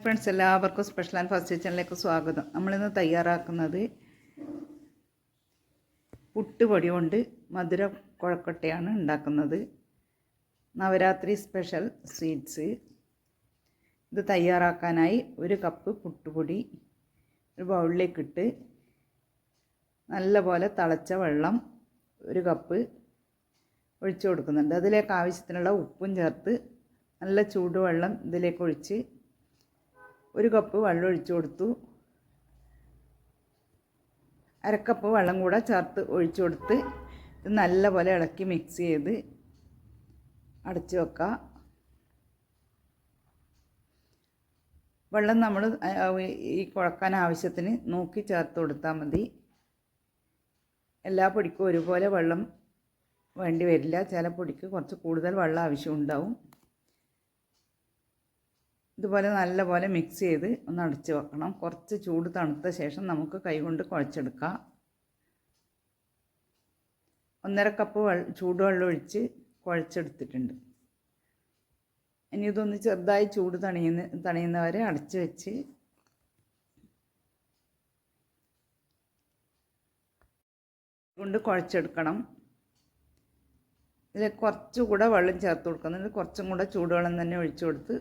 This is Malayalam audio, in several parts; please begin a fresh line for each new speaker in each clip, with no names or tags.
ഫ്രണ്ട്സ്, എല്ലാവർക്കും സ്പെഷ്യൽ ആൻഡ് ഫസ്റ്റ് കിച്ചണിലേക്ക് സ്വാഗതം. നമ്മളിന്ന് തയ്യാറാക്കുന്നത് പുട്ടുപൊടി കൊണ്ട് മധുര കുഴക്കട്ടയാണ് ഉണ്ടാക്കുന്നത്. Navaratri special sweets. ഇത് തയ്യാറാക്കാനായി 1 കപ്പ് പുട്ടുപൊടി ഒരു ബൗളിലേക്കിട്ട് നല്ലപോലെ തിളച്ച വെള്ളം 1 കപ്പ് ഒഴിച്ചു കൊടുക്കുന്നുണ്ട്. അതിലേക്ക് ആവശ്യത്തിനുള്ള ഉപ്പും ചേർത്ത് നല്ല ചൂടുവെള്ളം ഇതിലേക്ക് ഒഴിച്ച് 1 കപ്പ് വെള്ളം ഒഴിച്ചു കൊടുത്തു. 1/2 കപ്പ് വെള്ളം കൂടെ ചേർത്ത് ഒഴിച്ചു കൊടുത്ത് ഇത് നല്ലപോലെ ഇളക്കി മിക്സ് ചെയ്ത് അടച്ചു വെക്കുക. വെള്ളം നമ്മൾ ഈ കുഴക്കാൻ ആവശ്യത്തിന് നോക്കി ചേർത്ത് കൊടുത്താൽ മതി. എല്ലാ പൊടിക്കും ഒരുപോലെ വെള്ളം വേണ്ടി വരില്ല. ചില പൊടിക്ക് കുറച്ച് കൂടുതൽ വെള്ളം ആവശ്യമുണ്ടാവും. ഇതുപോലെ നല്ലപോലെ മിക്സ് ചെയ്ത് ഒന്ന് അടച്ച് വെക്കണം. കുറച്ച് ചൂട് തണുത്ത ശേഷം നമുക്ക് കൈകൊണ്ട് കുഴച്ചെടുക്കാം. 1/2 കപ്പ് ചൂടുവെള്ളം ഒഴിച്ച് കുഴച്ചെടുത്തിട്ടുണ്ട്. ഇനി ഇതൊന്ന് ചെറുതായി ചൂട് തണിയുന്നവരെ അടച്ച് വെച്ച് കൊണ്ട് കുഴച്ചെടുക്കണം. ഇതിൽ കുറച്ചുകൂടെ വെള്ളം ചേർത്ത് കൊടുക്കുന്നുണ്ട്. കുറച്ചും കൂടെ ചൂടുവെള്ളം തന്നെ ഒഴിച്ചു കൊടുത്ത്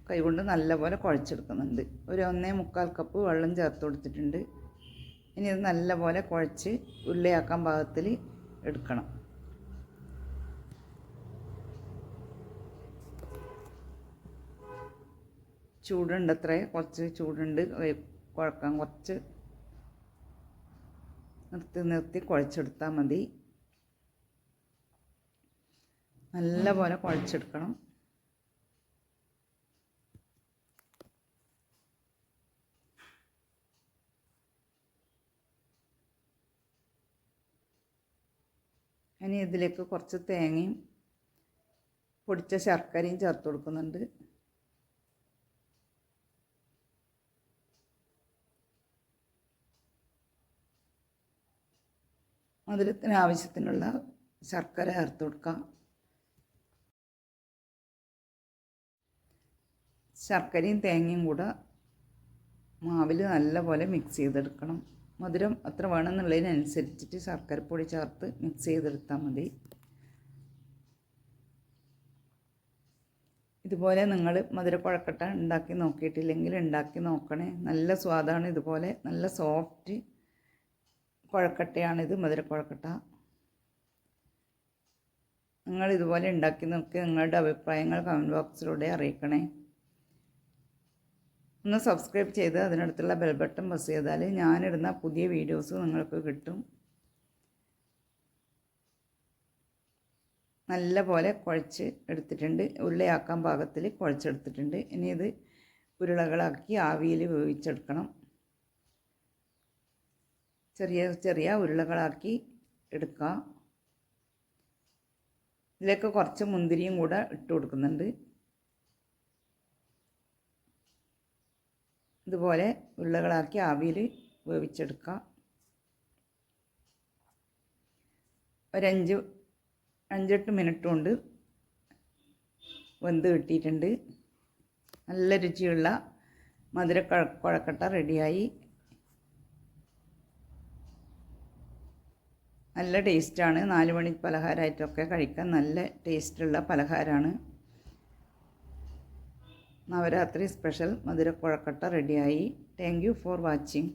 കൈകൊണ്ട് നല്ലപോലെ കുഴച്ചെടുക്കുന്നുണ്ട്. ഒരു 1.25 കപ്പ് വെള്ളം ചേർത്ത് കൊടുത്തിട്ടുണ്ട്. ഇനി ഇത് നല്ലപോലെ കുഴച്ച് ഉരുളയാക്കാൻ പാകത്തിൽ എടുക്കണം. ചൂടുണ്ട്, അത്രേ കുറച്ച് ചൂടുണ്ട്. കുഴക്കാൻ കുറച്ച് നിർത്തി കുഴച്ചെടുത്താൽ മതി. നല്ലപോലെ കുഴച്ചെടുക്കണം. ഇനി ഇതിലേക്ക് കുറച്ച് തേങ്ങയും പൊടിച്ച ശർക്കരയും ചേർത്ത് കൊടുക്കുന്നുണ്ട്. മധുരത്തിന് ആവശ്യത്തിനുള്ള ശർക്കര ചേർത്ത് കൊടുക്കാം. ശർക്കരയും തേങ്ങയും കൂടെ മാവിൽ നല്ലപോലെ മിക്സ് ചെയ്തെടുക്കണം. മധുരം അത്ര വേണമെന്നുള്ളതിനനുസരിച്ചിട്ട് ശർക്കരപ്പൊടി ചേർത്ത് മിക്സ് ചെയ്തെടുത്താൽ മതി. ഇതുപോലെ നിങ്ങൾ മധുരക്കുഴക്കട്ട ഉണ്ടാക്കി നോക്കിയിട്ടില്ലെങ്കിൽ ഉണ്ടാക്കി നോക്കണേ. നല്ല സ്വാദാണ്. ഇതുപോലെ നല്ല സോഫ്റ്റ് കുഴക്കട്ടയാണിത്, മധുരക്കുഴക്കട്ട. നിങ്ങൾ ഇതുപോലെ ഉണ്ടാക്കി നോക്കി നിങ്ങളുടെ അഭിപ്രായങ്ങൾ കമൻറ്റ് ബോക്സിലൂടെ അറിയിക്കണേ. ഒന്ന് സബ്സ്ക്രൈബ് ചെയ്ത് അതിനടുത്തുള്ള ബെൽ ബട്ടൺ പ്രസ് ചെയ്താൽ ഞാനിടുന്ന പുതിയ വീഡിയോസ് നിങ്ങൾക്ക് കിട്ടും. നല്ല പോലെ കുഴച്ച് എടുത്തിട്ടുണ്ട്. ഉരുളയാക്കാൻ പാകത്തിൽ കുഴച്ചെടുത്തിട്ടുണ്ട്. ഇനി ഇത് ഉരുളകളാക്കി ആവിയിൽ വേവിച്ചെടുക്കണം. ചെറിയ ചെറിയ ഉരുളകളാക്കി എടുക്കാം. ഇതിലേക്ക് കുറച്ച് മുന്തിരിയും കൂടെ ഇട്ട് കൊടുക്കുന്നുണ്ട്. ഇതുപോലെ ഉരുളകളാക്കി ആവിയിൽ വേവിച്ചെടുക്കാം. ഒരു 5-8 മിനിറ്റ് കൊണ്ട് വെന്ത് കിട്ടിയിട്ടുണ്ട്. നല്ല രുചിയുള്ള കുഴക്കട്ട റെഡിയായി. നല്ല ടേസ്റ്റാണ്. 4 മണി പലഹാരമായിട്ടൊക്കെ കഴിക്കാൻ നല്ല ടേസ്റ്റുള്ള പലഹാരമാണ്. നവരാത്രി സ്പെഷ്യൽ മധുരക്കുഴക്കട്ട റെഡിയായി. Thank you for watching.